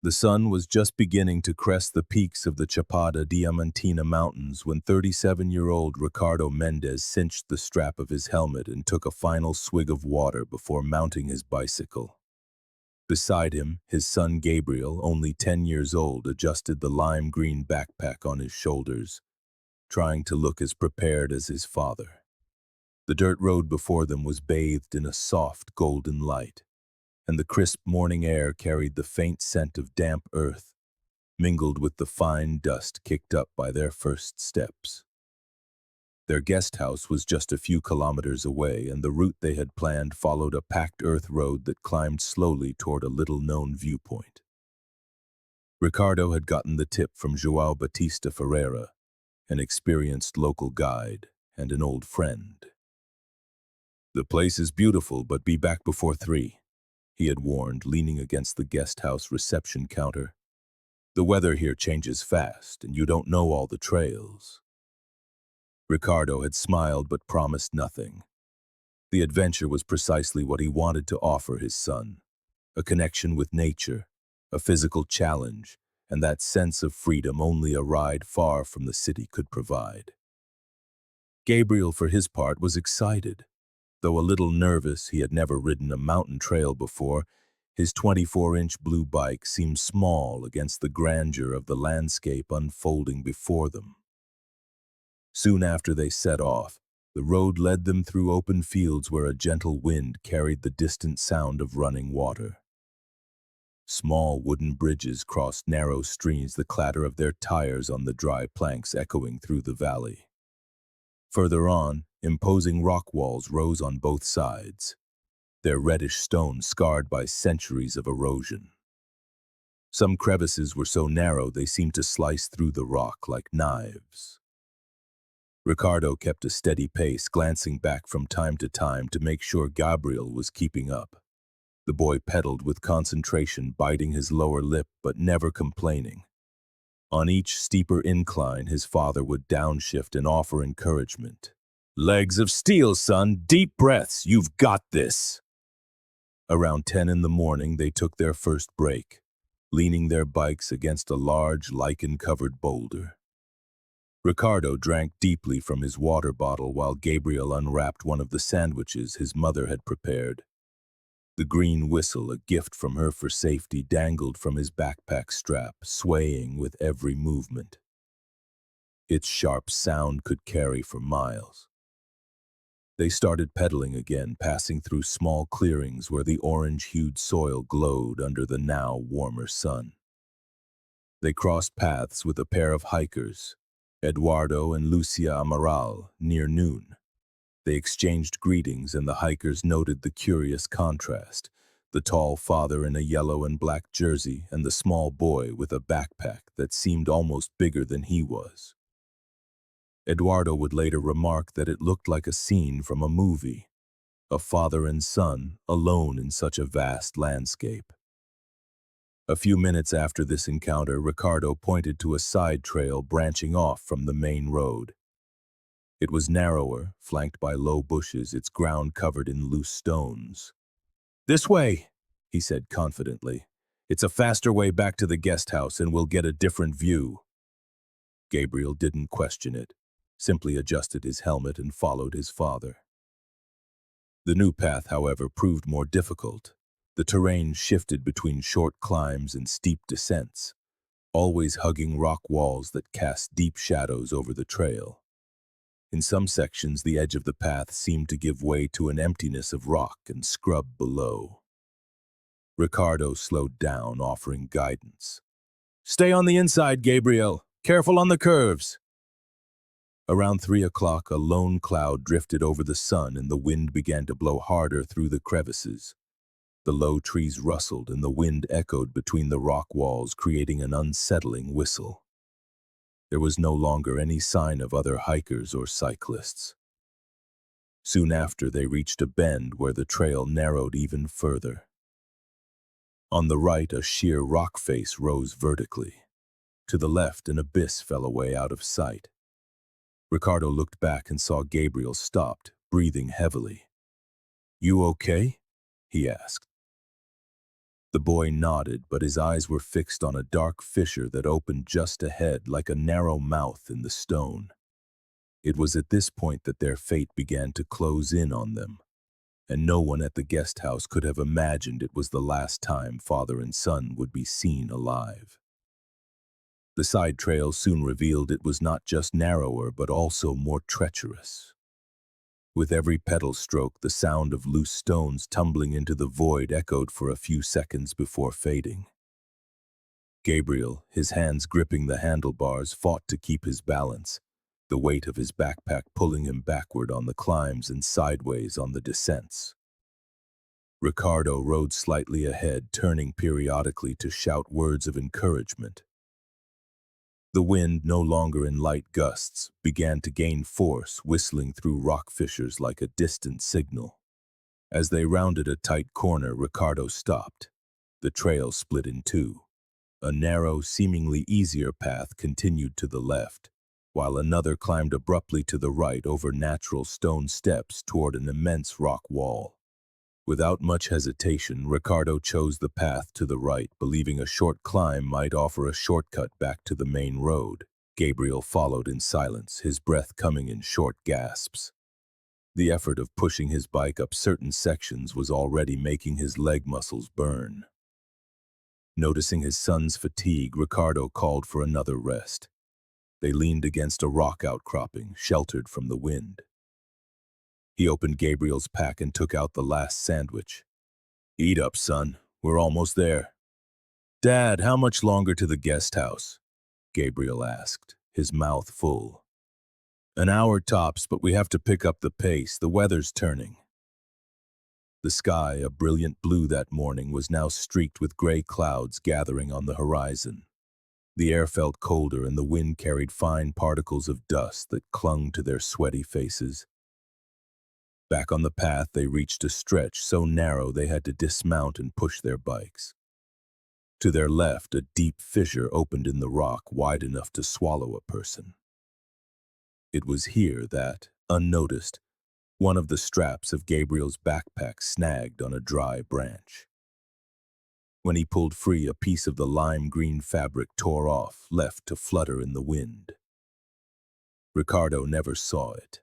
The sun was just beginning to crest the peaks of the Chapada Diamantina mountains when 37-year-old Ricardo Mendes cinched the strap of his helmet and took a final swig of water before mounting his bicycle. Beside him, his son Gabriel, only 10 years old, adjusted the lime-green backpack on his shoulders, trying to look as prepared as his father. The dirt road before them was bathed in a soft golden light, and the crisp morning air carried the faint scent of damp earth, mingled with the fine dust kicked up by their first steps. Their guest house was just a few kilometers away, and the route they had planned followed a packed earth road that climbed slowly toward a little-known viewpoint. Ricardo had gotten the tip from João Batista Ferreira, an experienced local guide and an old friend. "The place is beautiful, but be back before 3. He had warned, leaning against the guest house reception counter. "The weather here changes fast, and you don't know all the trails." Ricardo had smiled but promised nothing. The adventure was precisely what he wanted to offer his son: a connection with nature, a physical challenge, and that sense of freedom only a ride far from the city could provide. Gabriel, for his part, was excited. Though a little nervous, he had never ridden a mountain trail before. His 24-inch blue bike seemed small against the grandeur of the landscape unfolding before them. Soon after they set off, the road led them through open fields where a gentle wind carried the distant sound of running water. Small wooden bridges crossed narrow streams, the clatter of their tires on the dry planks echoing through the valley. Further on, imposing rock walls rose on both sides, their reddish stone scarred by centuries of erosion. Some crevices were so narrow they seemed to slice through the rock like knives. Ricardo kept a steady pace, glancing back from time to time to make sure Gabriel was keeping up. The boy pedaled with concentration, biting his lower lip but never complaining. On each steeper incline, his father would downshift and offer encouragement. "Legs of steel, son. Deep breaths. You've got this." Around 10 in the morning, they took their first break, leaning their bikes against a large, lichen-covered boulder. Ricardo drank deeply from his water bottle while Gabriel unwrapped one of the sandwiches his mother had prepared. The green whistle, a gift from her for safety, dangled from his backpack strap, swaying with every movement. Its sharp sound could carry for miles. They started pedaling again, passing through small clearings where the orange-hued soil glowed under the now warmer sun. They crossed paths with a pair of hikers, Eduardo and Lucia Amaral, near noon. They exchanged greetings, and the hikers noted the curious contrast: the tall father in a yellow and black jersey and the small boy with a backpack that seemed almost bigger than he was. Eduardo would later remark that it looked like a scene from a movie, a father and son alone in such a vast landscape. A few minutes after this encounter, Ricardo pointed to a side trail branching off from the main road. It was narrower, flanked by low bushes, its ground covered in loose stones. "This way," he said confidently. "It's a faster way back to the guest house, and we'll get a different view." Gabriel didn't question it, simply adjusted his helmet and followed his father. The new path, however, proved more difficult. The terrain shifted between short climbs and steep descents, always hugging rock walls that cast deep shadows over the trail. In some sections, the edge of the path seemed to give way to an emptiness of rock and scrub below. Ricardo slowed down, offering guidance. "Stay on the inside, Gabriel. Careful on the curves." Around 3 o'clock, a lone cloud drifted over the sun and the wind began to blow harder through the crevices. The low trees rustled and the wind echoed between the rock walls, creating an unsettling whistle. There was no longer any sign of other hikers or cyclists. Soon after, they reached a bend where the trail narrowed even further. On the right, a sheer rock face rose vertically. To the left, an abyss fell away out of sight. Ricardo looked back and saw Gabriel stopped, breathing heavily. "You okay?" he asked. The boy nodded, but his eyes were fixed on a dark fissure that opened just ahead like a narrow mouth in the stone. It was at this point that their fate began to close in on them, and no one at the guest house could have imagined it was the last time father and son would be seen alive. The side trail soon revealed it was not just narrower but also more treacherous. With every pedal stroke, the sound of loose stones tumbling into the void echoed for a few seconds before fading. Gabriel, his hands gripping the handlebars, fought to keep his balance, the weight of his backpack pulling him backward on the climbs and sideways on the descents. Ricardo rode slightly ahead, turning periodically to shout words of encouragement. The wind, no longer in light gusts, began to gain force, whistling through rock fissures like a distant signal. As they rounded a tight corner, Ricardo stopped. The trail split in two. A narrow, seemingly easier path continued to the left, while another climbed abruptly to the right over natural stone steps toward an immense rock wall. Without much hesitation, Ricardo chose the path to the right, believing a short climb might offer a shortcut back to the main road. Gabriel followed in silence, his breath coming in short gasps. The effort of pushing his bike up certain sections was already making his leg muscles burn. Noticing his son's fatigue, Ricardo called for another rest. They leaned against a rock outcropping, sheltered from the wind. He opened Gabriel's pack and took out the last sandwich. "Eat up, son. We're almost there." "Dad, how much longer to the guest house?" Gabriel asked, his mouth full. "An hour tops, but we have to pick up the pace. The weather's turning." The sky, a brilliant blue that morning, was now streaked with gray clouds gathering on the horizon. The air felt colder and the wind carried fine particles of dust that clung to their sweaty faces. Back on the path, they reached a stretch so narrow they had to dismount and push their bikes. To their left, a deep fissure opened in the rock wide enough to swallow a person. It was here that, unnoticed, one of the straps of Gabriel's backpack snagged on a dry branch. When he pulled free, a piece of the lime-green fabric tore off, left to flutter in the wind. Ricardo never saw it.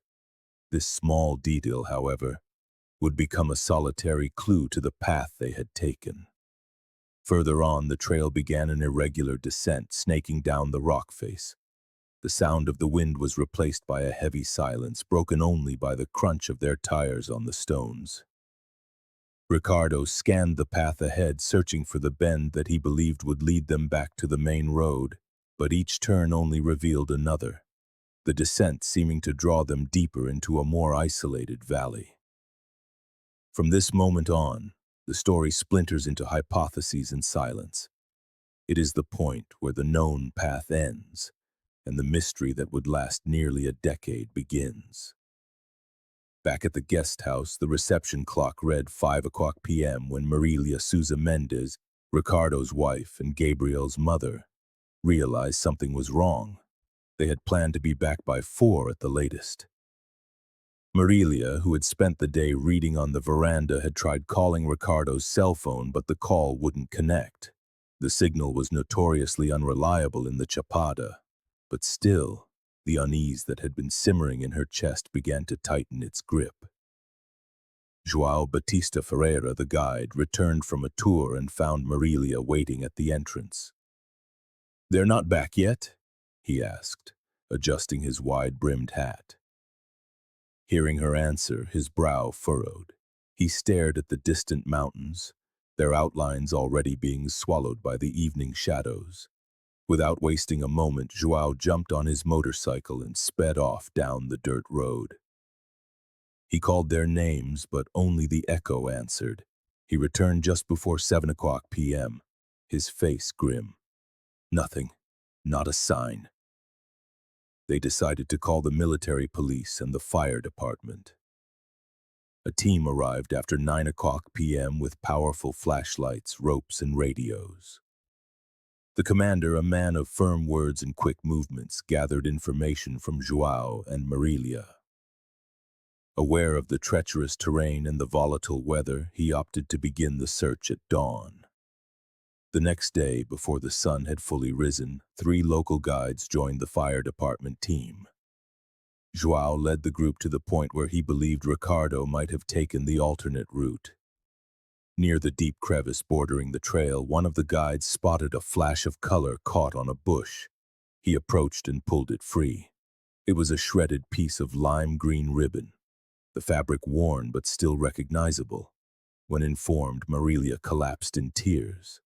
This small detail, however, would become a solitary clue to the path they had taken. Further on, the trail began an irregular descent, snaking down the rock face. The sound of the wind was replaced by a heavy silence, broken only by the crunch of their tires on the stones. Ricardo scanned the path ahead, searching for the bend that he believed would lead them back to the main road, but each turn only revealed another, the descent seeming to draw them deeper into a more isolated valley. From this moment on, the story splinters into hypotheses and silence. It is the point where the known path ends, and the mystery that would last nearly a decade begins. Back at the guest house, the reception clock read 5 p.m. when Marília Mendes, Ricardo's wife and Gabriel's mother, realized something was wrong. They had planned to be back by 4 at the latest. Marília, who had spent the day reading on the veranda, had tried calling Ricardo's cell phone, but the call wouldn't connect. The signal was notoriously unreliable in the Chapada, but still, the unease that had been simmering in her chest began to tighten its grip. João Batista Ferreira, the guide, returned from a tour and found Marília waiting at the entrance. "They're not back yet?" he asked, adjusting his wide-brimmed hat. Hearing her answer, his brow furrowed. He stared at the distant mountains, their outlines already being swallowed by the evening shadows. Without wasting a moment, João jumped on his motorcycle and sped off down the dirt road. He called their names, but only the echo answered. He returned just before 7 p.m., his face grim. Nothing, not a sign. They decided to call the military police and the fire department. A team arrived after 9 p.m. with powerful flashlights, ropes, and radios. The commander, a man of firm words and quick movements, gathered information from João and Marília. Aware of the treacherous terrain and the volatile weather, he opted to begin the search at dawn. The next day, before the sun had fully risen, 3 local guides joined the fire department team. João led the group to the point where he believed Ricardo might have taken the alternate route. Near the deep crevice bordering the trail, one of the guides spotted a flash of color caught on a bush. He approached and pulled it free. It was a shredded piece of lime green ribbon, the fabric worn but still recognizable. When informed, Marília collapsed in tears.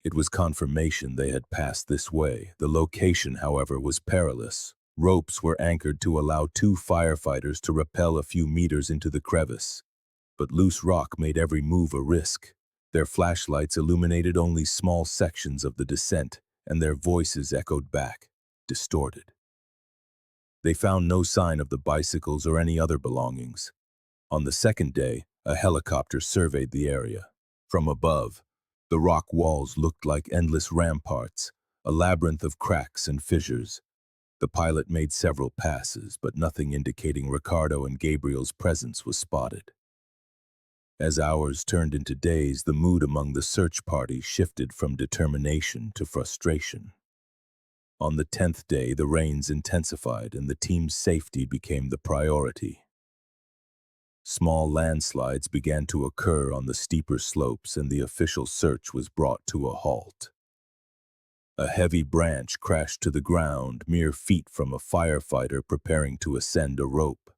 It was confirmation they had passed this way. The location, however, was perilous. Ropes were anchored to allow 2 firefighters to rappel a few meters into the crevice. But loose rock made every move a risk. Their flashlights illuminated only small sections of the descent, and their voices echoed back, distorted. They found no sign of the bicycles or any other belongings. On the second day, a helicopter surveyed the area. From above, the rock walls looked like endless ramparts, a labyrinth of cracks and fissures. The pilot made several passes, but nothing indicating Ricardo and Gabriel's presence was spotted. As hours turned into days, the mood among the search party shifted from determination to frustration. On the 10th day, the rains intensified and the team's safety became the priority. Small landslides began to occur on the steeper slopes and the official search was brought to a halt. A heavy branch crashed to the ground mere feet from a firefighter preparing to ascend a rope.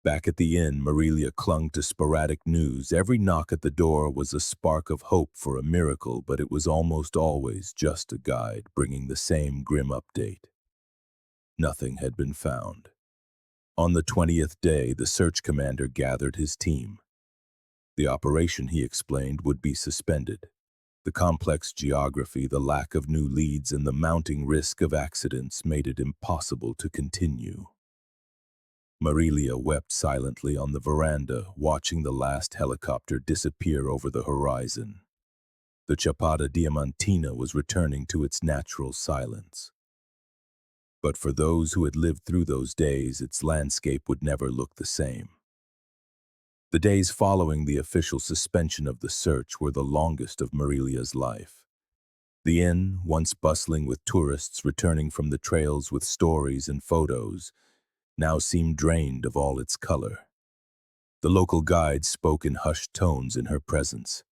Back at the inn, Marília clung to sporadic news. Every knock at the door was a spark of hope for a miracle, but it was almost always just a guide bringing the same grim update. Nothing had been found. On the 20th day, the search commander gathered his team. The operation, he explained, would be suspended. The complex geography, the lack of new leads, and the mounting risk of accidents made it impossible to continue. Marília wept silently on the veranda, watching the last helicopter disappear over the horizon. The Chapada Diamantina was returning to its natural silence. But for those who had lived through those days, its landscape would never look the same. The days following the official suspension of the search were the longest of Marília's life. The inn, once bustling with tourists returning from the trails with stories and photos, now seemed drained of all its color. The local guide spoke in hushed tones in her presence.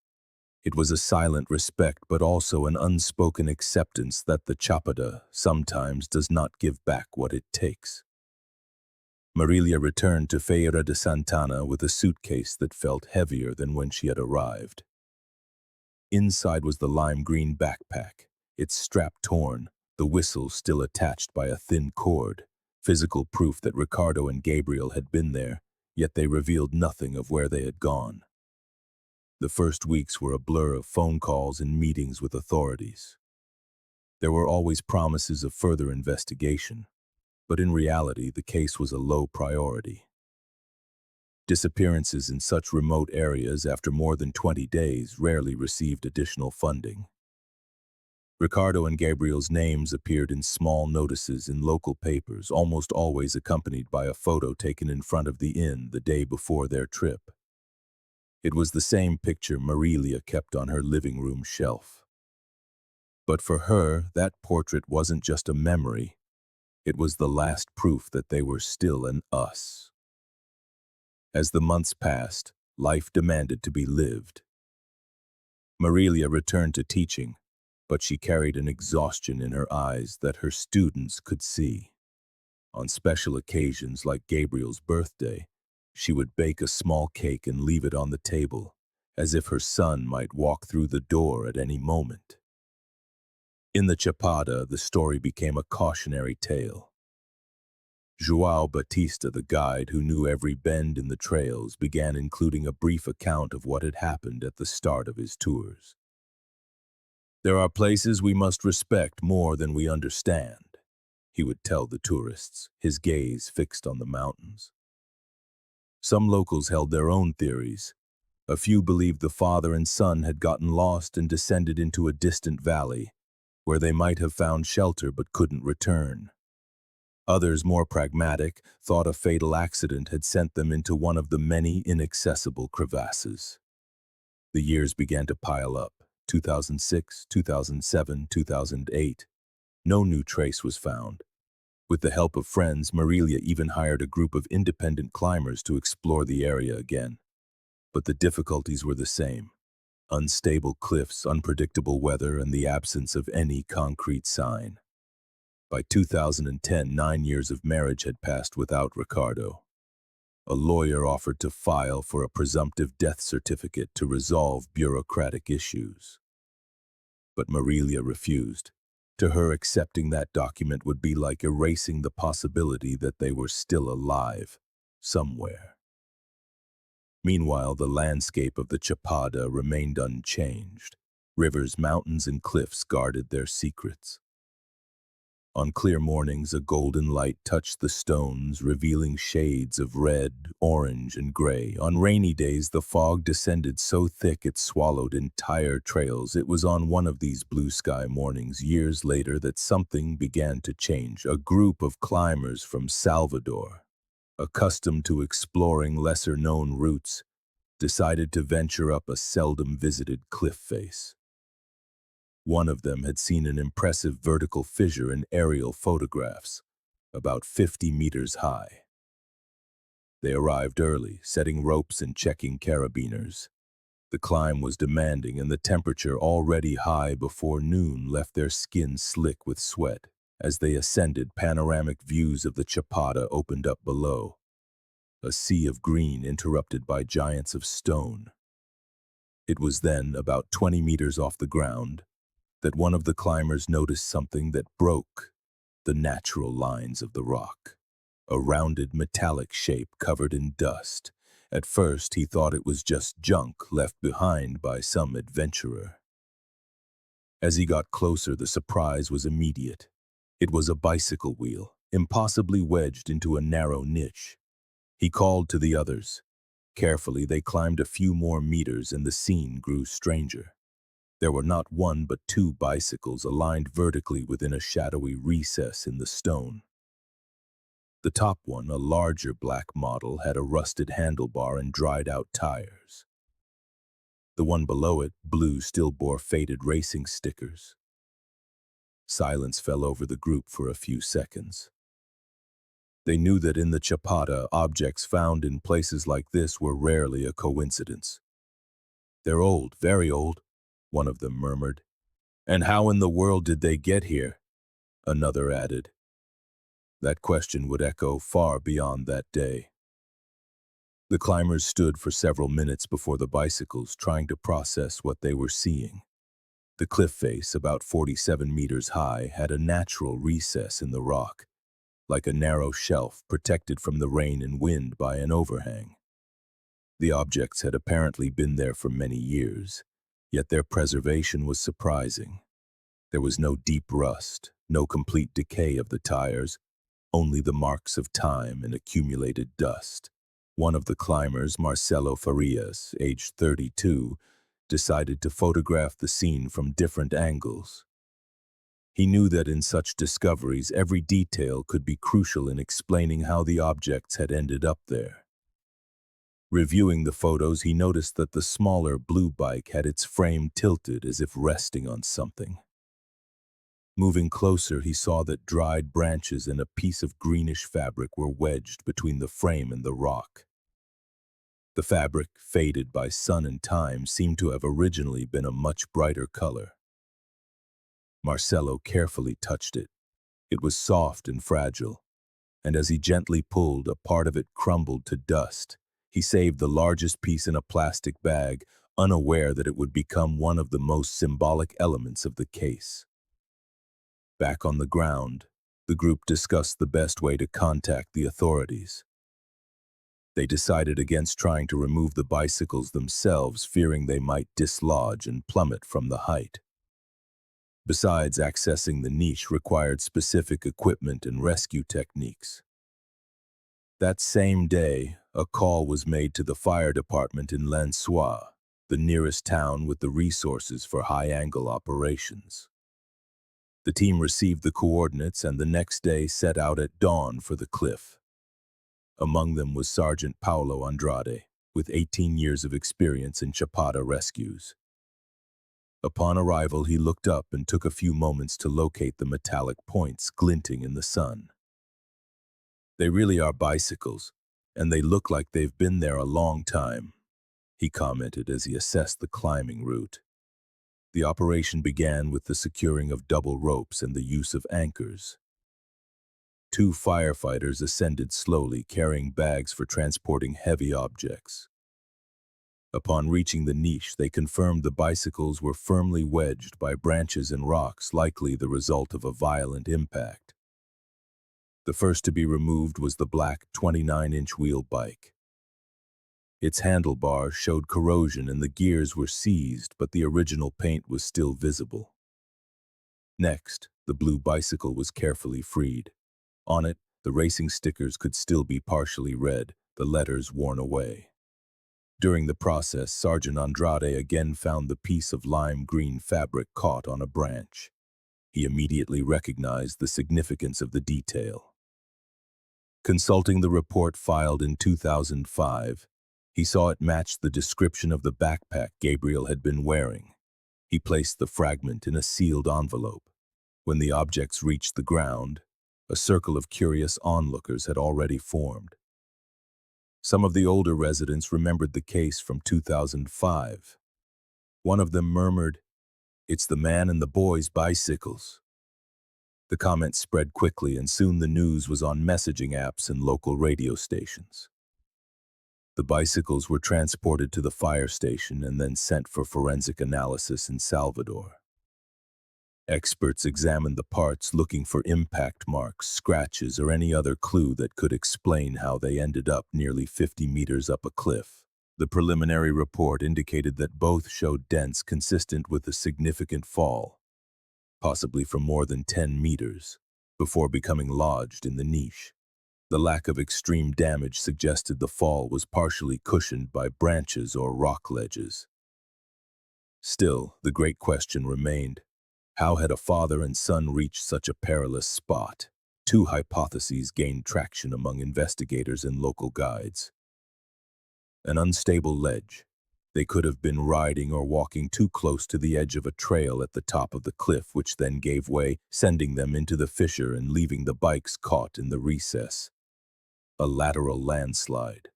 It was a silent respect, but also an unspoken acceptance that the Chapada sometimes does not give back what it takes. Marília returned to Feira de Santana with a suitcase that felt heavier than when she had arrived. Inside was the lime green backpack, its strap torn, the whistle still attached by a thin cord, physical proof that Ricardo and Gabriel had been there, yet they revealed nothing of where they had gone. The first weeks were a blur of phone calls and meetings with authorities. There were always promises of further investigation, but in reality the case was a low priority. Disappearances in such remote areas after more than 20 days rarely received additional funding. Ricardo and Gabriel's names appeared in small notices in local papers, almost always accompanied by a photo taken in front of the inn the day before their trip. It was the same picture Marília kept on her living room shelf. But for her, that portrait wasn't just a memory. It was the last proof that they were still an us. As the months passed, life demanded to be lived. Marília returned to teaching, but she carried an exhaustion in her eyes that her students could see. On special occasions like Gabriel's birthday, she would bake a small cake and leave it on the table, as if her son might walk through the door at any moment. In the Chapada, the story became a cautionary tale. João Batista, the guide who knew every bend in the trails, began including a brief account of what had happened at the start of his tours. "There are places we must respect more than we understand," he would tell the tourists, his gaze fixed on the mountains. Some locals held their own theories. A few believed the father and son had gotten lost and descended into a distant valley, where they might have found shelter but couldn't return. Others, more pragmatic, thought a fatal accident had sent them into one of the many inaccessible crevasses. The years began to pile up. 2006, 2007, 2008. No new trace was found. With the help of friends, Marília even hired a group of independent climbers to explore the area again. But the difficulties were the same. Unstable cliffs, unpredictable weather, and the absence of any concrete sign. By 2010, 9 years of marriage had passed without Ricardo. A lawyer offered to file for a presumptive death certificate to resolve bureaucratic issues. But Marília refused. To her, accepting that document would be like erasing the possibility that they were still alive, somewhere. Meanwhile, the landscape of the Chapada remained unchanged. Rivers, mountains, and cliffs guarded their secrets. On clear mornings, a golden light touched the stones, revealing shades of red, orange, and gray. On rainy days, the fog descended so thick it swallowed entire trails. It was on one of these blue sky mornings, years later, that something began to change. A group of climbers from Salvador, accustomed to exploring lesser-known routes, decided to venture up a seldom-visited cliff face. One of them had seen an impressive vertical fissure in aerial photographs, about 50 meters high. They arrived early, setting ropes and checking carabiners. The climb was demanding, and the temperature, already high before noon, left their skin slick with sweat. As they ascended, panoramic views of the Chapada opened up below, a sea of green interrupted by giants of stone. It was then, about 20 meters off the ground, that one of the climbers noticed something that broke the natural lines of the rock. A rounded metallic shape covered in dust. At first, he thought it was just junk left behind by some adventurer. As he got closer, the surprise was immediate. It was a bicycle wheel, impossibly wedged into a narrow niche. He called to the others. Carefully, they climbed a few more meters, and the scene grew stranger. There were not one but two bicycles aligned vertically within a shadowy recess in the stone. The top one, a larger black model, had a rusted handlebar and dried-out tires. The one below it, blue, still bore faded racing stickers. Silence fell over the group for a few seconds. They knew that in the Chapada, objects found in places like this were rarely a coincidence. "They're old, very old," one of them murmured. "And how in the world did they get here?" another added. That question would echo far beyond that day. The climbers stood for several minutes before the bicycles, trying to process what they were seeing. The cliff face, about 47 meters high, had a natural recess in the rock, like a narrow shelf protected from the rain and wind by an overhang. The objects had apparently been there for many years, yet their preservation was surprising. There was no deep rust, no complete decay of the tires, only the marks of time and accumulated dust. One of the climbers, Marcelo Farias, aged 32, decided to photograph the scene from different angles. He knew that in such discoveries, every detail could be crucial in explaining how the objects had ended up there. Reviewing the photos, he noticed that the smaller blue bike had its frame tilted as if resting on something. Moving closer, he saw that dried branches and a piece of greenish fabric were wedged between the frame and the rock. The fabric, faded by sun and time, seemed to have originally been a much brighter color. Marcelo carefully touched it. It was soft and fragile, and as he gently pulled, a part of it crumbled to dust. He saved the largest piece in a plastic bag, unaware that it would become one of the most symbolic elements of the case. Back on the ground, the group discussed the best way to contact the authorities. They decided against trying to remove the bicycles themselves, fearing they might dislodge and plummet from the height. Besides, accessing the niche required specific equipment and rescue techniques. That same day, a call was made to the fire department in Lançois, the nearest town with the resources for high-angle operations. The team received the coordinates and the next day set out at dawn for the cliff. Among them was Sergeant Paulo Andrade, with 18 years of experience in Chapada rescues. Upon arrival, he looked up and took a few moments to locate the metallic points glinting in the sun. "They really are bicycles, and they look like they've been there a long time," he commented as he assessed the climbing route. The operation began with the securing of double ropes and the use of anchors. Two firefighters ascended slowly, carrying bags for transporting heavy objects. Upon reaching the niche, they confirmed the bicycles were firmly wedged by branches and rocks, likely the result of a violent impact. The first to be removed was the black 29-inch wheel bike. Its handlebars showed corrosion and the gears were seized, but the original paint was still visible. Next, the blue bicycle was carefully freed. On it, the racing stickers could still be partially read, the letters worn away. During the process, Sergeant Andrade again found the piece of lime green fabric caught on a branch. He immediately recognized the significance of the detail. Consulting the report filed in 2005, he saw it matched the description of the backpack Gabriel had been wearing. He placed the fragment in a sealed envelope. When the objects reached the ground, a circle of curious onlookers had already formed. Some of the older residents remembered the case from 2005. One of them murmured, "It's the man and the boy's bicycles." The comment spread quickly, and soon the news was on messaging apps and local radio stations. The bicycles were transported to the fire station and then sent for forensic analysis in Salvador. Experts examined the parts, looking for impact marks, scratches, or any other clue that could explain how they ended up nearly 50 meters up a cliff. The preliminary report indicated that both showed dents consistent with a significant fall, possibly from more than 10 meters, before becoming lodged in the niche. The lack of extreme damage suggested the fall was partially cushioned by branches or rock ledges. Still, the great question remained. How had a father and son reached such a perilous spot? Two hypotheses gained traction among investigators and local guides. An unstable ledge. They could have been riding or walking too close to the edge of a trail at the top of the cliff, which then gave way, sending them into the fissure and leaving the bikes caught in the recess. A lateral landslide.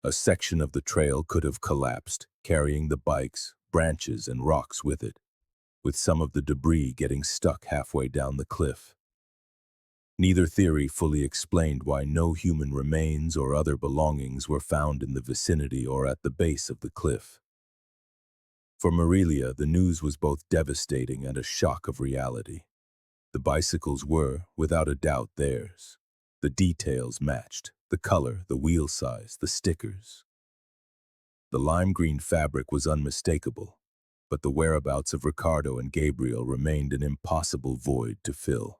A section of the trail could have collapsed, carrying the bikes, branches, and rocks with it, with some of the debris getting stuck halfway down the cliff. Neither theory fully explained why no human remains or other belongings were found in the vicinity or at the base of the cliff. For Marília, the news was both devastating and a shock of reality. The bicycles were, without a doubt, theirs. The details matched, the color, the wheel size, the stickers. The lime green fabric was unmistakable, but the whereabouts of Ricardo and Gabriel remained an impossible void to fill.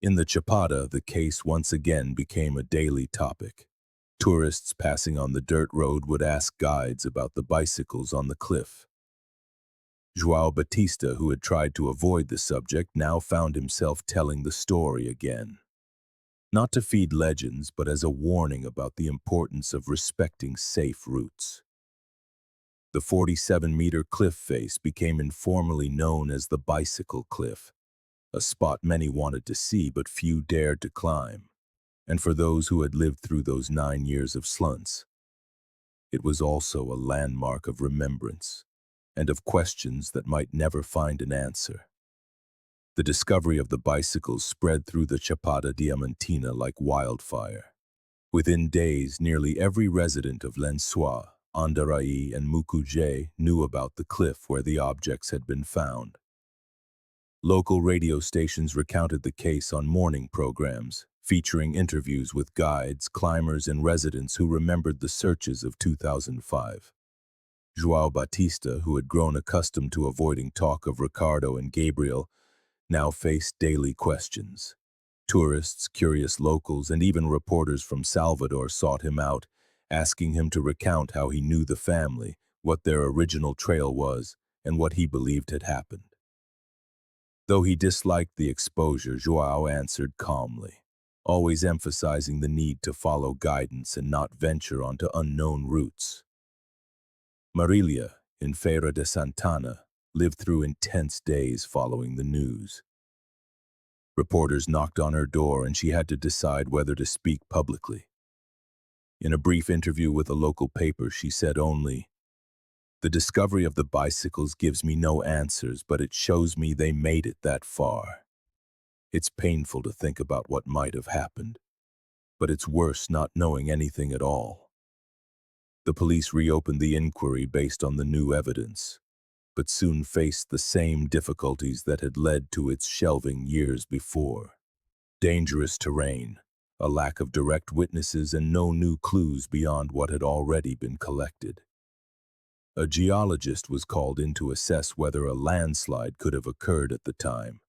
In the Chapada, the case once again became a daily topic. Tourists passing on the dirt road would ask guides about the bicycles on the cliff. João Batista, who had tried to avoid the subject, now found himself telling the story again. Not to feed legends, but as a warning about the importance of respecting safe routes. The 47-meter cliff face became informally known as the Bicycle Cliff, a spot many wanted to see but few dared to climb. And for those who had lived through those 9 years of slunts, it was also a landmark of remembrance and of questions that might never find an answer. The discovery of the bicycles spread through the Chapada Diamantina like wildfire. Within days, nearly every resident of Lençóis, Andaraí, and Mucugê knew about the cliff where the objects had been found. Local radio stations recounted the case on morning programs, featuring interviews with guides, climbers, and residents who remembered the searches of 2005. João Batista, who had grown accustomed to avoiding talk of Ricardo and Gabriel, now faced daily questions. Tourists, curious locals, and even reporters from Salvador sought him out, asking him to recount how he knew the family, what their original trail was, and what he believed had happened. Though he disliked the exposure, João answered calmly, always emphasizing the need to follow guidance and not venture onto unknown routes. Marília, in Feira de Santana, lived through intense days following the news. Reporters knocked on her door and she had to decide whether to speak publicly. In a brief interview with a local paper, she said only, "The discovery of the bicycles gives me no answers, but it shows me they made it that far. It's painful to think about what might have happened, but it's worse not knowing anything at all." The police reopened the inquiry based on the new evidence, but soon faced the same difficulties that had led to its shelving years before. Dangerous terrain, a lack of direct witnesses, and no new clues beyond what had already been collected. A geologist was called in to assess whether a landslide could have occurred at the time.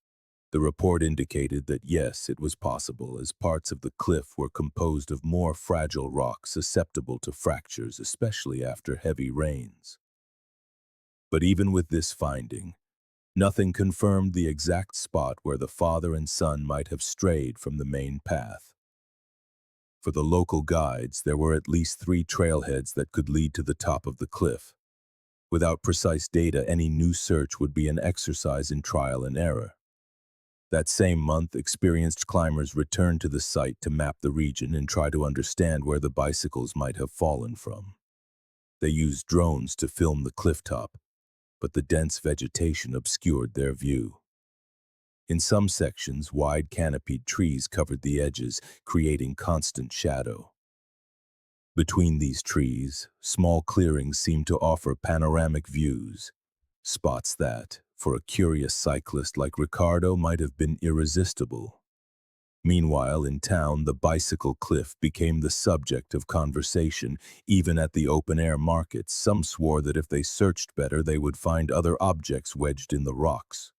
The report indicated that yes, it was possible, as parts of the cliff were composed of more fragile rock susceptible to fractures, especially after heavy rains. But even with this finding, nothing confirmed the exact spot where the father and son might have strayed from the main path. For the local guides, there were at least 3 trailheads that could lead to the top of the cliff. Without precise data, any new search would be an exercise in trial and error. That same month, experienced climbers returned to the site to map the region and try to understand where the bicycles might have fallen from. They used drones to film the cliff top, but the dense vegetation obscured their view. In some sections, wide canopied trees covered the edges, creating constant shadow. Between these trees, small clearings seemed to offer panoramic views, spots that, for a curious cyclist like Ricardo, might have been irresistible. Meanwhile, in town, the bicycle cliff became the subject of conversation. Even at the open-air markets, some swore that if they searched better, they would find other objects wedged in the rocks.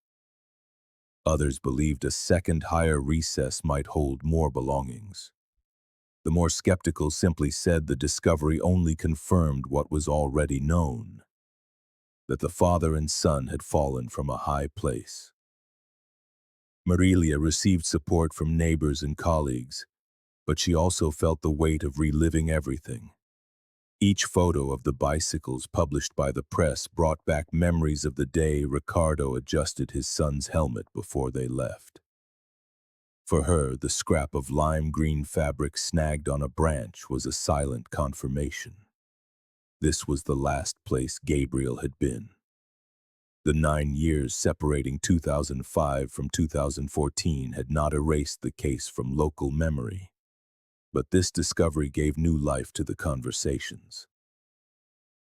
Others believed a second higher recess might hold more belongings. The more skeptical simply said the discovery only confirmed what was already known, that the father and son had fallen from a high place. Marília received support from neighbors and colleagues, but she also felt the weight of reliving everything. Each photo of the bicycles published by the press brought back memories of the day Ricardo adjusted his son's helmet before they left. For her, the scrap of lime green fabric snagged on a branch was a silent confirmation. This was the last place Gabriel had been. The 9 years separating 2005 from 2014 had not erased the case from local memory. But this discovery gave new life to the conversations.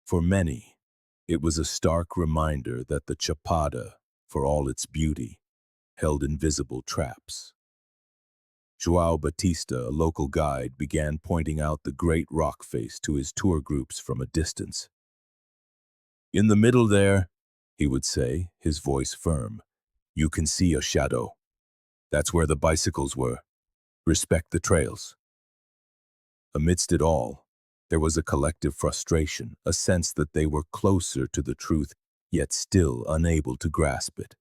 For many, it was a stark reminder that the Chapada, for all its beauty, held invisible traps. João Batista, a local guide, began pointing out the great rock face to his tour groups from a distance. "In the middle there," he would say, his voice firm, "you can see a shadow. That's where the bicycles were. Respect the trails." Amidst it all, there was a collective frustration, a sense that they were closer to the truth, yet still unable to grasp it.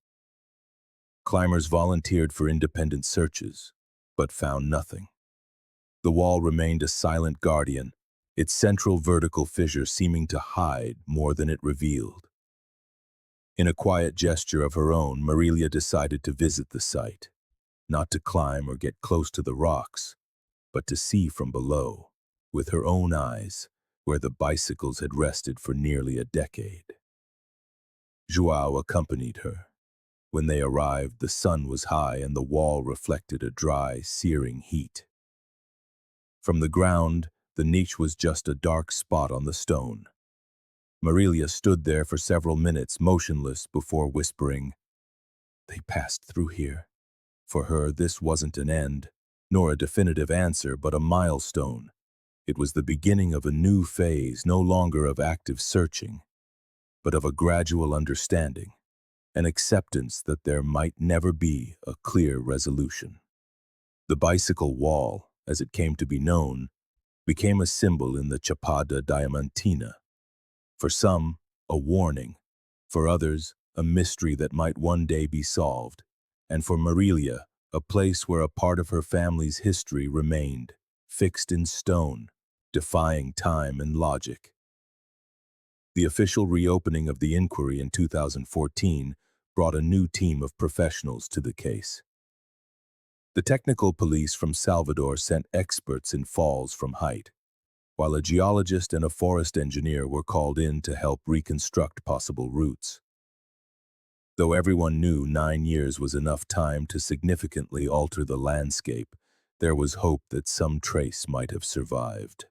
Climbers volunteered for independent searches, but found nothing. The wall remained a silent guardian, its central vertical fissure seeming to hide more than it revealed. In a quiet gesture of her own, Marília decided to visit the site, not to climb or get close to the rocks, but to see from below, with her own eyes, where the bicycles had rested for nearly a decade. João accompanied her. When they arrived, the sun was high and the wall reflected a dry, searing heat. From the ground, the niche was just a dark spot on the stone. Marília stood there for several minutes, motionless, before whispering, "They passed through here." For her, this wasn't an end, nor a definitive answer, but a milestone. It was the beginning of a new phase, no longer of active searching, but of a gradual understanding, an acceptance that there might never be a clear resolution. The bicycle wall, as it came to be known, became a symbol in the Chapada Diamantina. For some, a warning, for others, a mystery that might one day be solved, and for Marília, a place where a part of her family's history remained, fixed in stone, defying time and logic. The official reopening of the inquiry in 2014 brought a new team of professionals to the case. The technical police from Salvador sent experts in falls from height, while a geologist and a forest engineer were called in to help reconstruct possible routes. Though everyone knew 9 years was enough time to significantly alter the landscape, there was hope that some trace might have survived.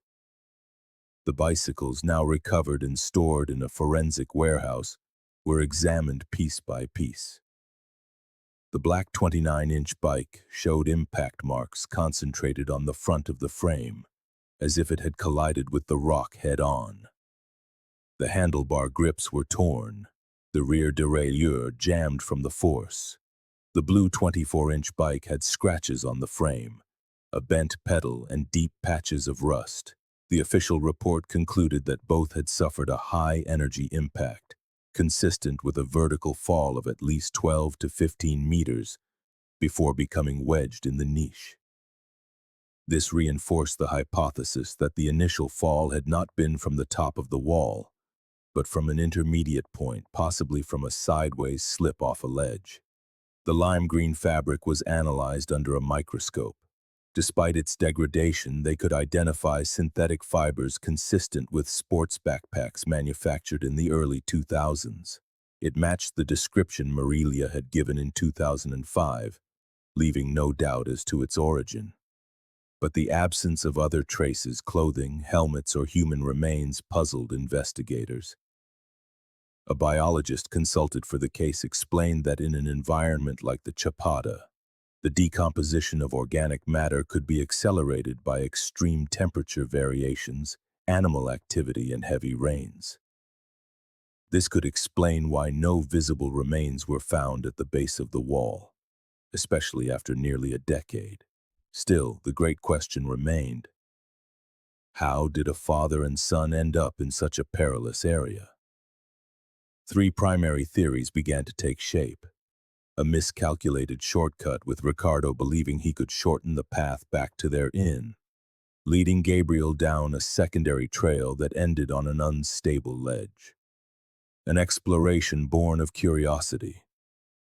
The bicycles, now recovered and stored in a forensic warehouse, were examined piece by piece. The black 29-inch bike showed impact marks concentrated on the front of the frame, as if it had collided with the rock head-on. The handlebar grips were torn, the rear derailleur jammed from the force. The blue 24-inch bike had scratches on the frame, a bent pedal and deep patches of rust. The official report concluded that both had suffered a high-energy impact, consistent with a vertical fall of at least 12 to 15 meters before becoming wedged in the niche. This reinforced the hypothesis that the initial fall had not been from the top of the wall, but from an intermediate point, possibly from a sideways slip off a ledge. The lime green fabric was analyzed under a microscope. Despite its degradation, they could identify synthetic fibers consistent with sports backpacks manufactured in the early 2000s. It matched the description Marília had given in 2005, leaving no doubt as to its origin. But the absence of other traces, clothing, helmets, or human remains puzzled investigators. A biologist consulted for the case explained that in an environment like the Chapada, the decomposition of organic matter could be accelerated by extreme temperature variations, animal activity, and heavy rains. This could explain why no visible remains were found at the base of the wall, especially after nearly a decade. Still, the great question remained: how did a father and son end up in such a perilous area? 3 primary theories began to take shape. A miscalculated shortcut, with Ricardo believing he could shorten the path back to their inn, leading Gabriel down a secondary trail that ended on an unstable ledge. An exploration born of curiosity,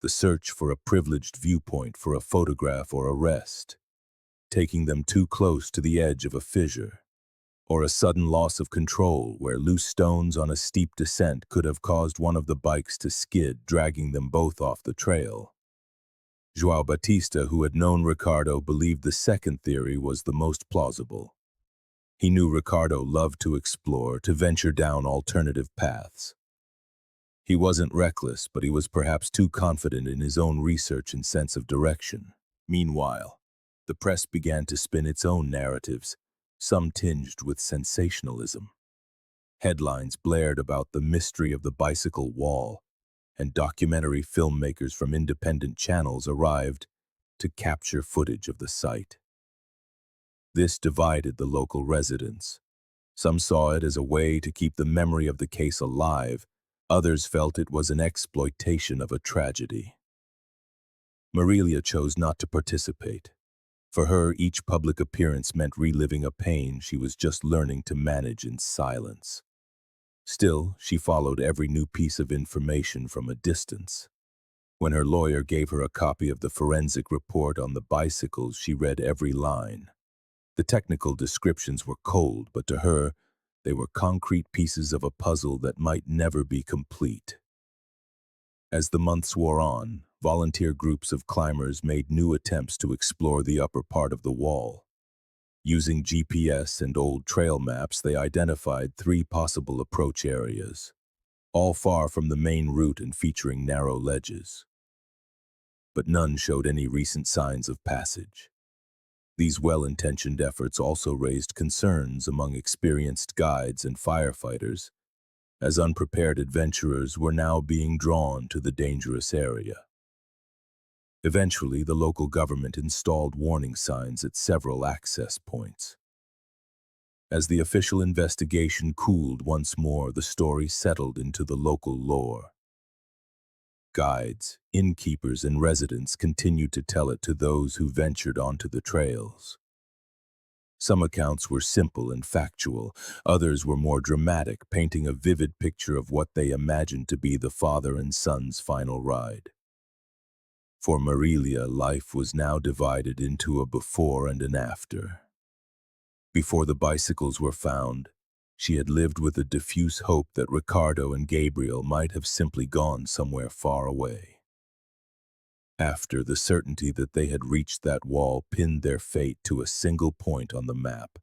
the search for a privileged viewpoint for a photograph or a rest, taking them too close to the edge of a fissure, or a sudden loss of control where loose stones on a steep descent could have caused one of the bikes to skid, dragging them both off the trail. João Batista, who had known Ricardo, believed the second theory was the most plausible. He knew Ricardo loved to explore, to venture down alternative paths. He wasn't reckless, but he was perhaps too confident in his own research and sense of direction. Meanwhile, the press began to spin its own narratives, some tinged with sensationalism. Headlines blared about the mystery of the bicycle wall, and documentary filmmakers from independent channels arrived to capture footage of the site. This divided the local residents. Some saw it as a way to keep the memory of the case alive, others felt it was an exploitation of a tragedy. Marília chose not to participate. For her, each public appearance meant reliving a pain she was just learning to manage in silence. Still, she followed every new piece of information from a distance. When her lawyer gave her a copy of the forensic report on the bicycles, she read every line. The technical descriptions were cold, but to her, they were concrete pieces of a puzzle that might never be complete. As the months wore on, volunteer groups of climbers made new attempts to explore the upper part of the wall. Using GPS and old trail maps, they identified 3 possible approach areas, all far from the main route and featuring narrow ledges. But none showed any recent signs of passage. These well-intentioned efforts also raised concerns among experienced guides and firefighters, as unprepared adventurers were now being drawn to the dangerous area. Eventually, the local government installed warning signs at several access points. As the official investigation cooled once more, the story settled into the local lore. Guides, innkeepers, and residents continued to tell it to those who ventured onto the trails. Some accounts were simple and factual, others were more dramatic, painting a vivid picture of what they imagined to be the father and son's final ride. For Marília, life was now divided into a before and an after. Before the bicycles were found, she had lived with a diffuse hope that Ricardo and Gabriel might have simply gone somewhere far away. After, the certainty that they had reached that wall pinned their fate to a single point on the map,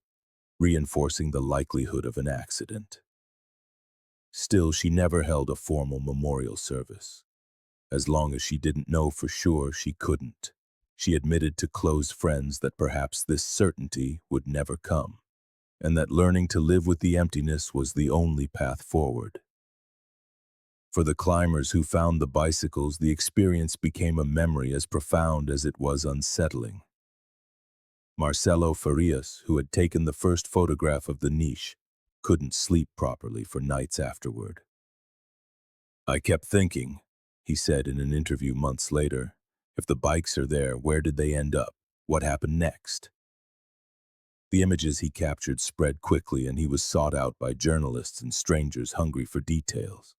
reinforcing the likelihood of an accident. Still, she never held a formal memorial service. As long as she didn't know for sure, she couldn't. She admitted to close friends that perhaps this certainty would never come, and that learning to live with the emptiness was the only path forward. For the climbers who found the bicycles, the experience became a memory as profound as it was unsettling. Marcelo Farias, who had taken the first photograph of the niche, couldn't sleep properly for nights afterward. "I kept thinking," he said in an interview months later, "if the bikes are there, where did they end up? What happened next?" The images he captured spread quickly, and he was sought out by journalists and strangers hungry for details.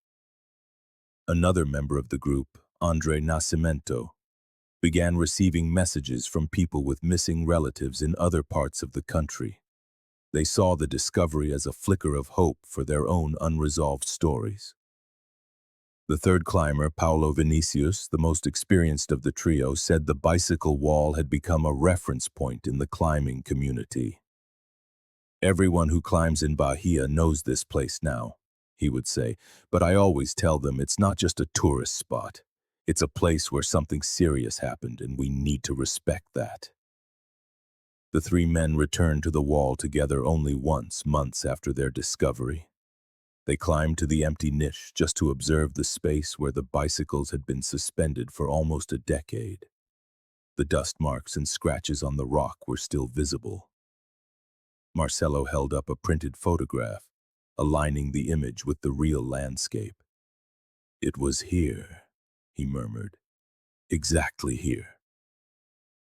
Another member of the group, Andre Nascimento, began receiving messages from people with missing relatives in other parts of the country. They saw the discovery as a flicker of hope for their own unresolved stories. The third climber, Paulo Vinicius, the most experienced of the trio, said the bicycle wall had become a reference point in the climbing community. "Everyone who climbs in Bahia knows this place now," he would say, "but I always tell them it's not just a tourist spot. It's a place where something serious happened, and we need to respect that." The three men returned to the wall together only once, months after their discovery. They climbed to the empty niche just to observe the space where the bicycles had been suspended for almost a decade. The dust marks and scratches on the rock were still visible. Marcelo held up a printed photograph, aligning the image with the real landscape. "It was here," he murmured. "Exactly here."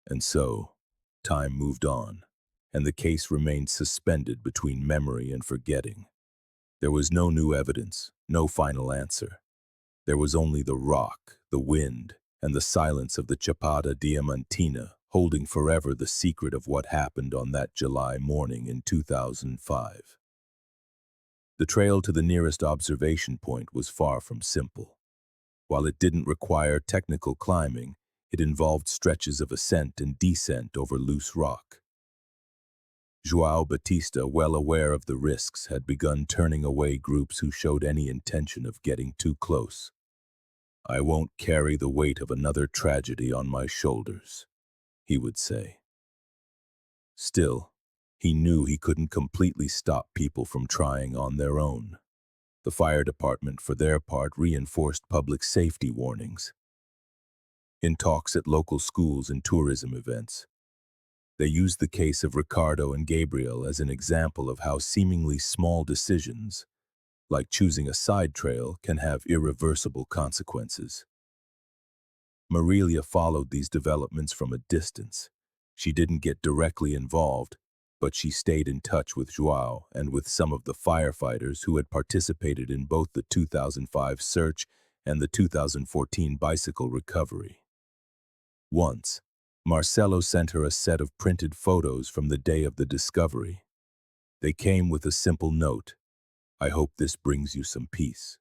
And so, time moved on, and the case remained suspended between memory and forgetting. There was no new evidence, no final answer. There was only the rock, the wind, and the silence of the Chapada Diamantina, holding forever the secret of what happened on that July morning in 2005. The trail to the nearest observation point was far from simple. While it didn't require technical climbing, it involved stretches of ascent and descent over loose rock. João Batista, well aware of the risks, had begun turning away groups who showed any intention of getting too close. "I won't carry the weight of another tragedy on my shoulders," he would say. Still, he knew he couldn't completely stop people from trying on their own. The fire department, for their part, reinforced public safety warnings. In talks at local schools and tourism events, they used the case of Ricardo and Gabriel as an example of how seemingly small decisions, like choosing a side trail, can have irreversible consequences. Marília followed these developments from a distance. She didn't get directly involved, but she stayed in touch with João and with some of the firefighters who had participated in both the 2005 search and the 2014 bicycle recovery. Once, Marcelo sent her a set of printed photos from the day of the discovery. They came with a simple note: "I hope this brings you some peace."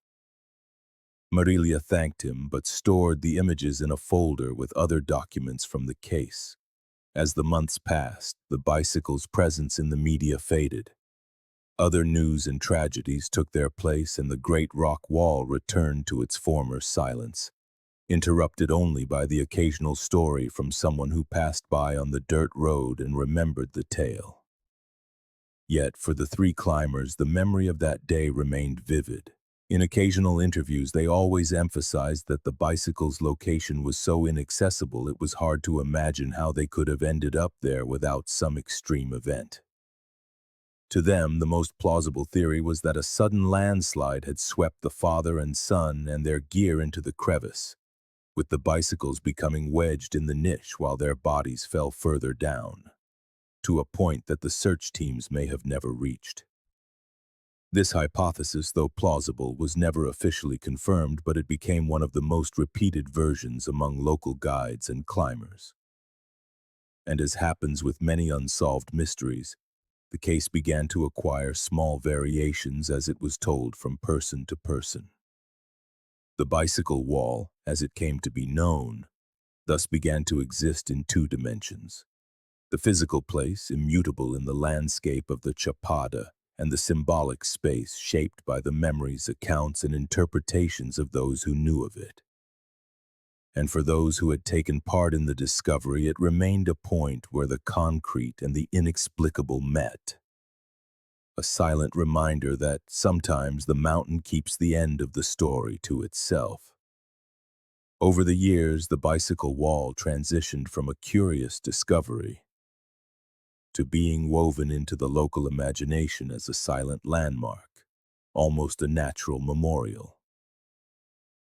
Marília thanked him, but stored the images in a folder with other documents from the case. As the months passed, the bicycle's presence in the media faded. Other news and tragedies took their place, and the great rock wall returned to its former silence, interrupted only by the occasional story from someone who passed by on the dirt road and remembered the tale. Yet, for the three climbers, the memory of that day remained vivid. In occasional interviews, they always emphasized that the bicycle's location was so inaccessible it was hard to imagine how they could have ended up there without some extreme event. To them, the most plausible theory was that a sudden landslide had swept the father and son and their gear into the crevice, with the bicycles becoming wedged in the niche while their bodies fell further down. to a point that the search teams may have never reached. This hypothesis, though plausible, was never officially confirmed, but it became one of the most repeated versions among local guides and climbers. And as happens with many unsolved mysteries, the case began to acquire small variations as it was told from person to person. The bicycle wall, as it came to be known, thus began to exist in two dimensions: the physical place, immutable in the landscape of the Chapada, and the symbolic space shaped by the memories, accounts, and interpretations of those who knew of it. And for those who had taken part in the discovery, it remained a point where the concrete and the inexplicable met. A silent reminder that sometimes the mountain keeps the end of the story to itself. Over the years, the bicycle wall transitioned from a curious discovery to being woven into the local imagination as a silent landmark, almost a natural memorial.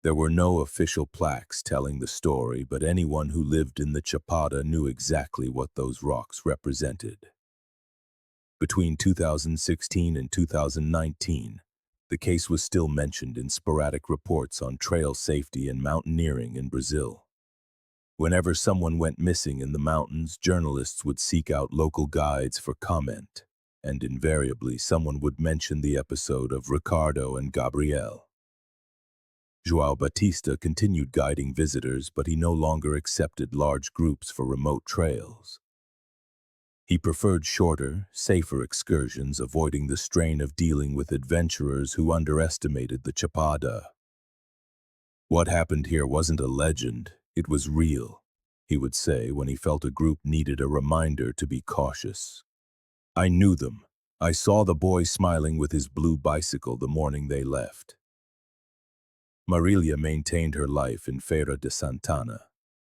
There were no official plaques telling the story, but anyone who lived in the Chapada knew exactly what those rocks represented. Between 2016 and 2019, the case was still mentioned in sporadic reports on trail safety and mountaineering in Brazil. Whenever someone went missing in the mountains, journalists would seek out local guides for comment, and invariably someone would mention the episode of Ricardo and Gabriel. João Batista continued guiding visitors, but he no longer accepted large groups for remote trails. He preferred shorter, safer excursions, avoiding the strain of dealing with adventurers who underestimated the Chapada. What happened here wasn't a legend, it was real, he would say when he felt a group needed a reminder to be cautious. I knew them. I saw the boy smiling with his blue bicycle the morning they left. Marília maintained her life in Feira de Santana,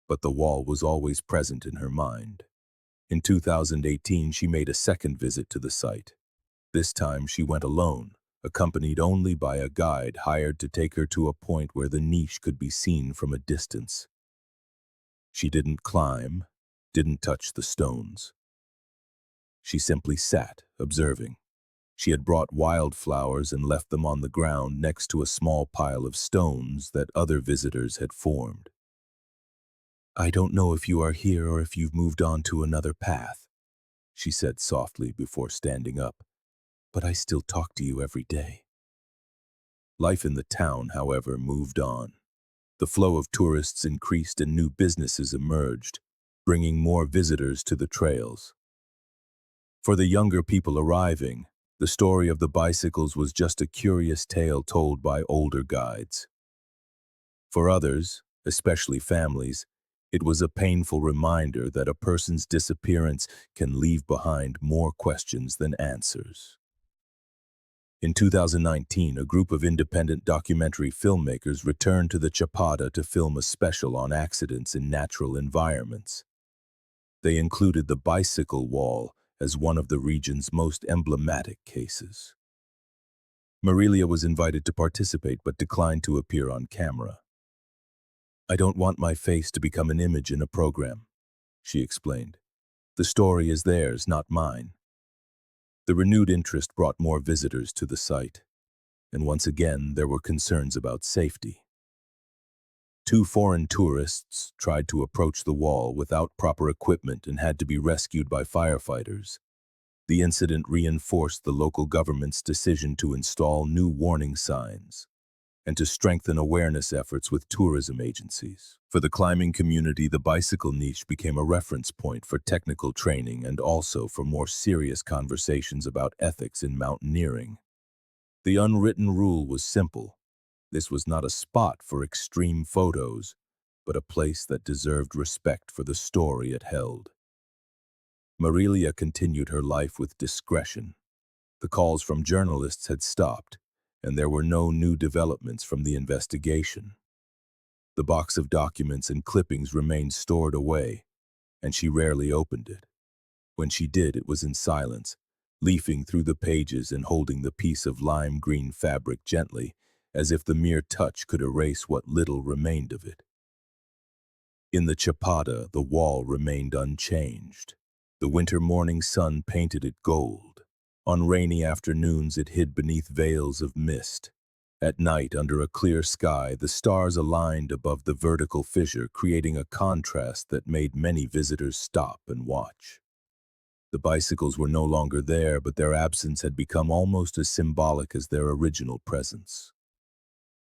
but the wall was always present in her mind. In 2018, she made a second visit to the site. This time she went alone, accompanied only by a guide hired to take her to a point where the niche could be seen from a distance. She didn't climb, didn't touch the stones. She simply sat, observing. She had brought wildflowers and left them on the ground next to a small pile of stones that other visitors had formed. I don't know if you are here or if you've moved on to another path, she said softly before standing up, but I still talk to you every day. Life in the town, however, moved on. The flow of tourists increased and new businesses emerged, bringing more visitors to the trails. For the younger people arriving, the story of the bicycles was just a curious tale told by older guides. For others, especially families, it was a painful reminder that a person's disappearance can leave behind more questions than answers. In 2019, a group of independent documentary filmmakers returned to the Chapada to film a special on accidents in natural environments. They included the bicycle wall as one of the region's most emblematic cases. Marília was invited to participate but declined to appear on camera. I don't want my face to become an image in a program, she explained. The story is theirs, not mine. The renewed interest brought more visitors to the site, and once again there were concerns about safety. 2 foreign tourists tried to approach the wall without proper equipment and had to be rescued by firefighters. The incident reinforced the local government's decision to install new warning signs and to strengthen awareness efforts with tourism agencies. For the climbing community, the bicycle niche became a reference point for technical training and also for more serious conversations about ethics in mountaineering. The unwritten rule was simple. This was not a spot for extreme photos, but a place that deserved respect for the story it held. Marília continued her life with discretion. The calls from journalists had stopped, and there were no new developments from the investigation. The box of documents and clippings remained stored away, and she rarely opened it. When she did, it was in silence, leafing through the pages and holding the piece of lime green fabric gently, as if the mere touch could erase what little remained of it. In the Chapada, the wall remained unchanged. The winter morning sun painted it gold. On rainy afternoons it hid beneath veils of mist. At night, under a clear sky, the stars aligned above the vertical fissure, creating a contrast that made many visitors stop and watch. The bicycles were no longer there, but their absence had become almost as symbolic as their original presence.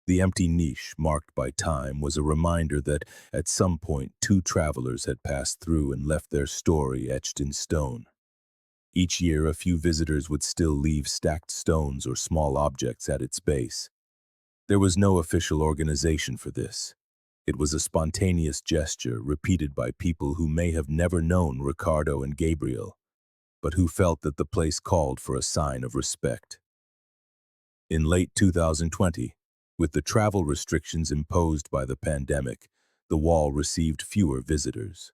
The empty niche, marked by time, was a reminder that, at some point, two travelers had passed through and left their story etched in stone. Each year, a few visitors would still leave stacked stones or small objects at its base. There was no official organization for this. It was a spontaneous gesture repeated by people who may have never known Ricardo and Gabriel, but who felt that the place called for a sign of respect. In late 2020, with the travel restrictions imposed by the pandemic, the wall received fewer visitors.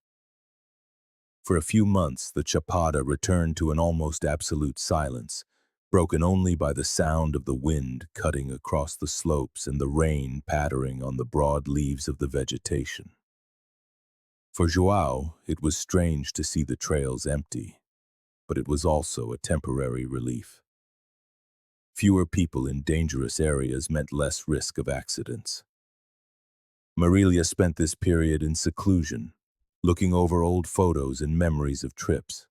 For a few months, the Chapada returned to an almost absolute silence, broken only by the sound of the wind cutting across the slopes and the rain pattering on the broad leaves of the vegetation. For João, it was strange to see the trails empty, but it was also a temporary relief. Fewer people in dangerous areas meant less risk of accidents. Marília spent this period in seclusion, looking over old photos and memories of trips.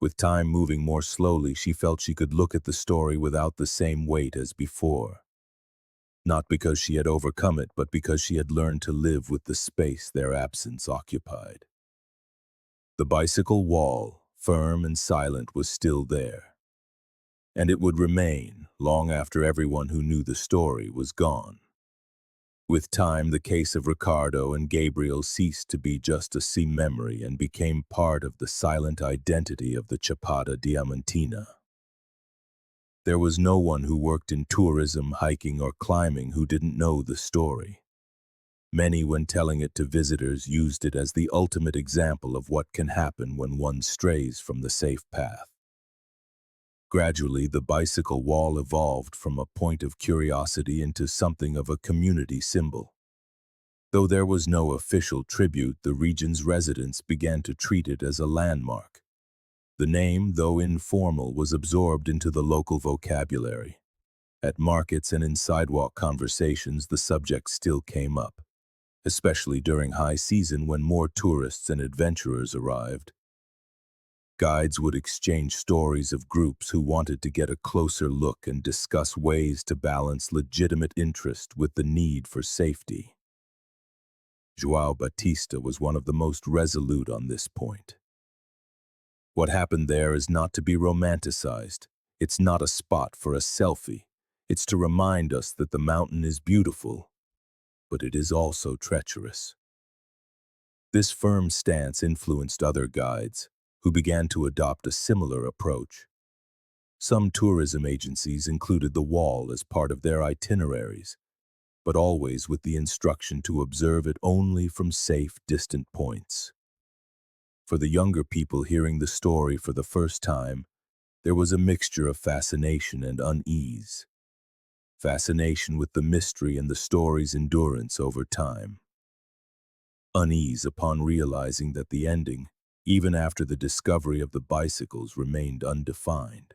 With time moving more slowly, she felt she could look at the story without the same weight as before. Not because she had overcome it, but because she had learned to live with the space their absence occupied. The bicycle wall, firm and silent, was still there. And it would remain long after everyone who knew the story was gone. With time, the case of Ricardo and Gabriel ceased to be just a sea memory and became part of the silent identity of the Chapada Diamantina. There was no one who worked in tourism, hiking, or climbing who didn't know the story. Many, when telling it to visitors, used it as the ultimate example of what can happen when one strays from the safe path. Gradually, the bicycle wall evolved from a point of curiosity into something of a community symbol. Though there was no official tribute, the region's residents began to treat it as a landmark. The name, though informal, was absorbed into the local vocabulary. At markets and in sidewalk conversations, the subject still came up, especially during high season when more tourists and adventurers arrived. Guides would exchange stories of groups who wanted to get a closer look and discuss ways to balance legitimate interest with the need for safety. João Batista was one of the most resolute on this point. What happened there is not to be romanticized. It's not a spot for a selfie. It's to remind us that the mountain is beautiful, but it is also treacherous. This firm stance influenced other guides, who began to adopt a similar approach. Some tourism agencies included the wall as part of their itineraries, but always with the instruction to observe it only from safe, distant points. For the younger people hearing the story for the first time, there was a mixture of fascination and unease. Fascination with the mystery and the story's endurance over time. Unease upon realizing that the ending, even after the discovery of the bicycles, remained undefined.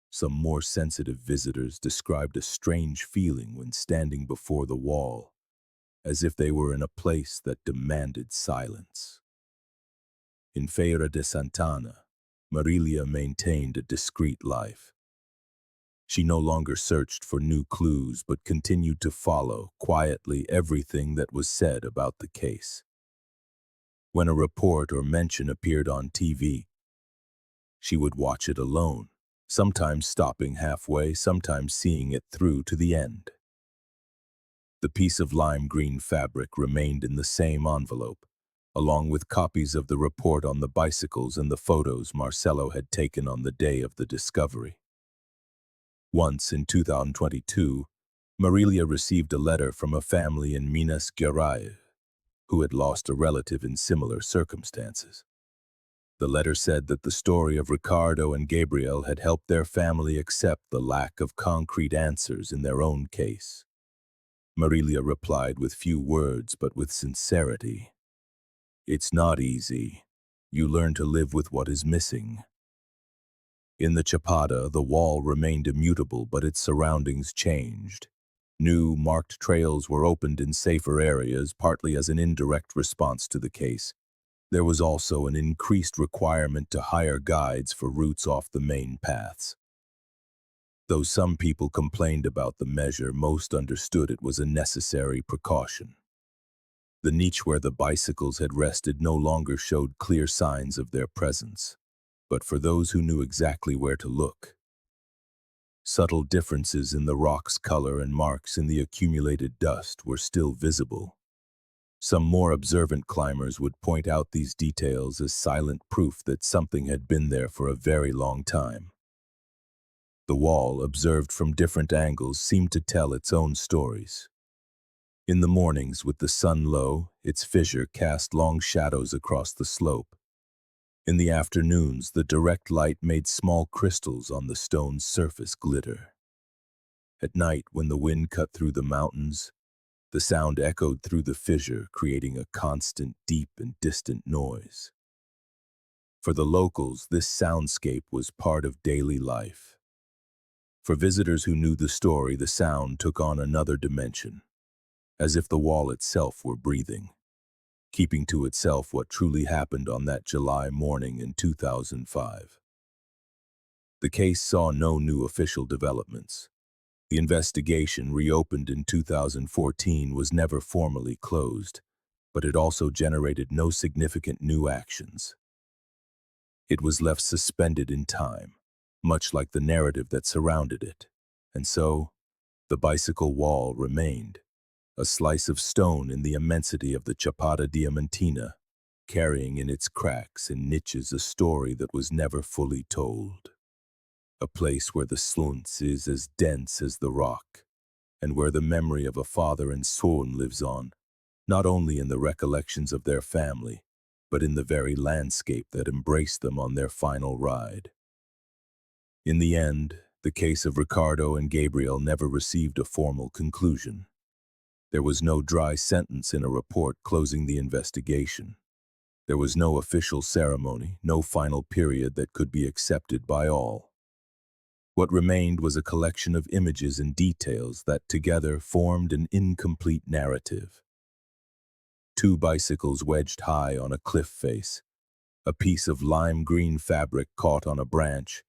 Some more sensitive visitors described a strange feeling when standing before the wall, as if they were in a place that demanded silence. In Feira de Santana, Marília maintained a discreet life. She no longer searched for new clues, but continued to follow, quietly, everything that was said about the case. When a report or mention appeared on TV, she would watch it alone, sometimes stopping halfway, sometimes seeing it through to the end. The piece of lime green fabric remained in the same envelope, along with copies of the report on the bicycles and the photos Marcelo had taken on the day of the discovery. Once, in 2022, Marília received a letter from a family in Minas Gerais who had lost a relative in similar circumstances. The letter said that the story of Ricardo and Gabriel had helped their family accept the lack of concrete answers in their own case. Marília replied with few words but with sincerity. "It's not easy. You learn to live with what is missing. In the Chapada, the wall remained immutable, but its surroundings changed. New, marked trails were opened in safer areas, partly as an indirect response to the case. There was also an increased requirement to hire guides for routes off the main paths. Though some people complained about the measure, most understood it was a necessary precaution. The niche where the bicycles had rested no longer showed clear signs of their presence, but for those who knew exactly where to look. Subtle differences in the rock's color and marks in the accumulated dust were still visible. Some more observant climbers would point out these details as silent proof that something had been there for a very long time. The wall, observed from different angles, seemed to tell its own stories. In the mornings, with the sun low, its fissure cast long shadows across the slope. In the afternoons, the direct light made small crystals on the stone's surface glitter. At night, when the wind cut through the mountains, the sound echoed through the fissure, creating a constant, deep and distant noise. For the locals, this soundscape was part of daily life. For visitors who knew the story, the sound took on another dimension, as if the wall itself were breathing, keeping to itself what truly happened on that July morning in 2005. The case saw no new official developments. The investigation, reopened in 2014, was never formally closed, but it also generated no significant new actions. It was left suspended in time, much like the narrative that surrounded it. And so, the bicycle wall remained, a slice of stone in the immensity of the Chapada Diamantina, carrying in its cracks and niches a story that was never fully told. A place where the slunts is as dense as the rock, and where the memory of a father and son lives on, not only in the recollections of their family, but in the very landscape that embraced them on their final ride. In the end, the case of Ricardo and Gabriel never received a formal conclusion. There was no dry sentence in a report closing the investigation. There was no official ceremony, no final period that could be accepted by all. What remained was a collection of images and details that together formed an incomplete narrative. Two bicycles wedged high on a cliff face, a piece of lime green fabric caught on a branch,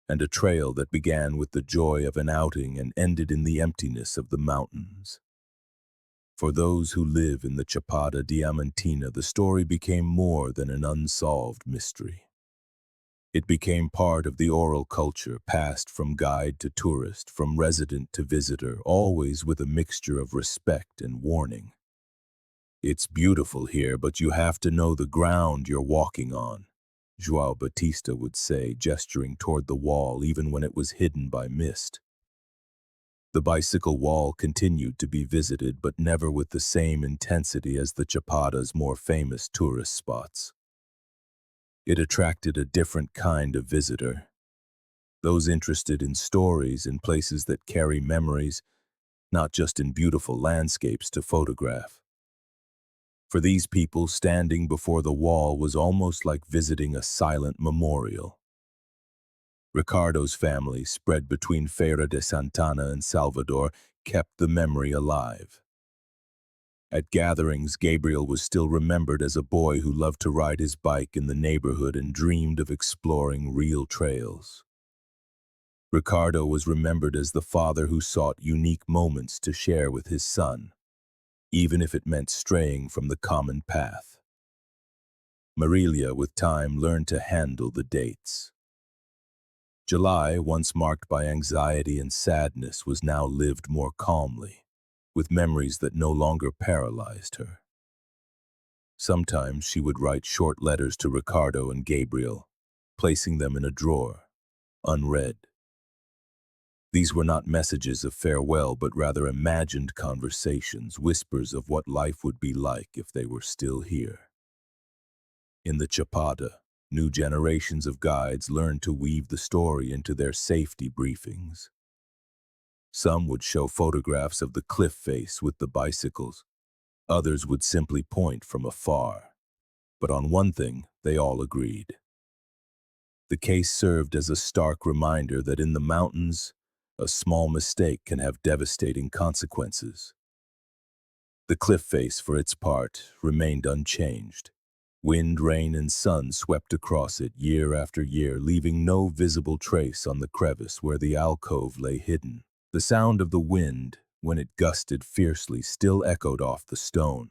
and a trail that began with the joy of an outing and ended in the emptiness of the mountains. For those who live in the Chapada Diamantina, the story became more than an unsolved mystery. It became part of the oral culture, passed from guide to tourist, from resident to visitor, always with a mixture of respect and warning. "It's beautiful here, but you have to know the ground you're walking on," João Batista would say, gesturing toward the wall even when it was hidden by mist. The bicycle wall continued to be visited, but never with the same intensity as the Chapada's more famous tourist spots. It attracted a different kind of visitor, those interested in stories, in places that carry memories, not just in beautiful landscapes to photograph. For these people, standing before the wall was almost like visiting a silent memorial. Ricardo's family, spread between Feira de Santana and Salvador, kept the memory alive. At gatherings, Gabriel was still remembered as a boy who loved to ride his bike in the neighborhood and dreamed of exploring real trails. Ricardo was remembered as the father who sought unique moments to share with his son, even if it meant straying from the common path. Marília, with time, learned to handle the dates. July, once marked by anxiety and sadness, was now lived more calmly, with memories that no longer paralyzed her. Sometimes she would write short letters to Ricardo and Gabriel, placing them in a drawer, unread. These were not messages of farewell, but rather imagined conversations, whispers of what life would be like if they were still here. In the Chapada, new generations of guides learned to weave the story into their safety briefings. Some would show photographs of the cliff face with the bicycles. Others would simply point from afar. But on one thing, they all agreed. The case served as a stark reminder that in the mountains, a small mistake can have devastating consequences. The cliff face, for its part, remained unchanged. Wind, rain, and sun swept across it year after year, leaving no visible trace on the crevice where the alcove lay hidden. The sound of the wind, when it gusted fiercely, still echoed off the stone,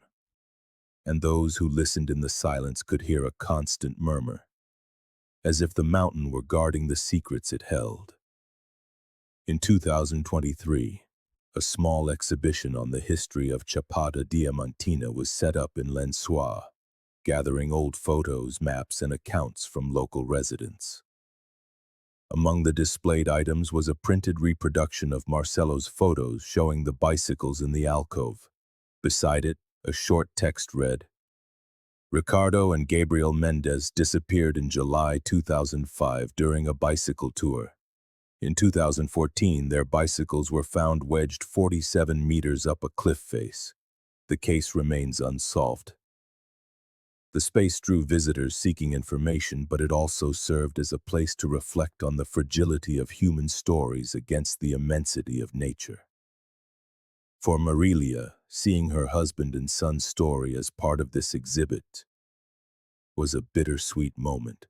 and those who listened in the silence could hear a constant murmur, as if the mountain were guarding the secrets it held. In 2023, a small exhibition on the history of Chapada Diamantina was set up in Lensois, gathering old photos, maps, and accounts from local residents. Among the displayed items was a printed reproduction of Marcelo's photos showing the bicycles in the alcove. Beside it, a short text read, "Ricardo and Gabriel Mendes disappeared in July 2005 during a bicycle tour. In 2014, their bicycles were found wedged 47 meters up a cliff face. The case remains unsolved." The space drew visitors seeking information, but it also served as a place to reflect on the fragility of human stories against the immensity of nature. For Marília, seeing her husband and son's story as part of this exhibit was a bittersweet moment.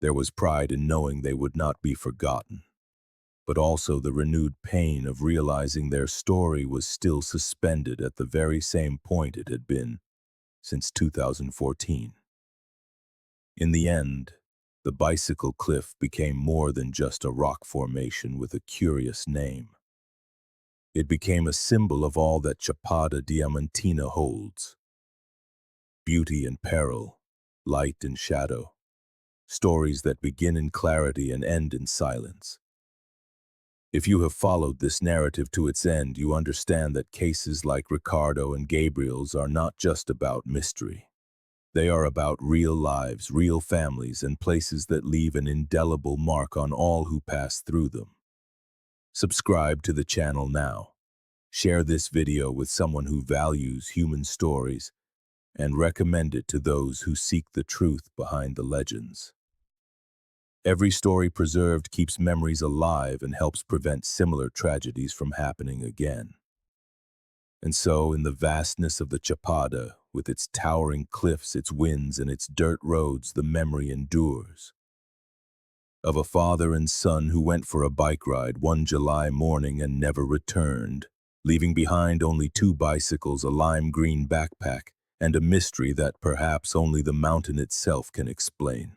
There was pride in knowing they would not be forgotten, but also the renewed pain of realizing their story was still suspended at the very same point it had been since 2014. In the end, the bicycle cliff became more than just a rock formation with a curious name. It became a symbol of all that Chapada Diamantina holds: beauty and peril, light and shadow, stories that begin in clarity and end in silence. If you have followed this narrative to its end, you understand that cases like Ricardo and Gabriel's are not just about mystery. They are about real lives, real families, and places that leave an indelible mark on all who pass through them. Subscribe to the channel now. Share this video with someone who values human stories, and recommend it to those who seek the truth behind the legends. Every story preserved keeps memories alive and helps prevent similar tragedies from happening again. And so, in the vastness of the Chapada, with its towering cliffs, its winds, and its dirt roads, the memory endures. Of a father and son who went for a bike ride one July morning and never returned, leaving behind only 2 bicycles, a lime green backpack, and a mystery that perhaps only the mountain itself can explain.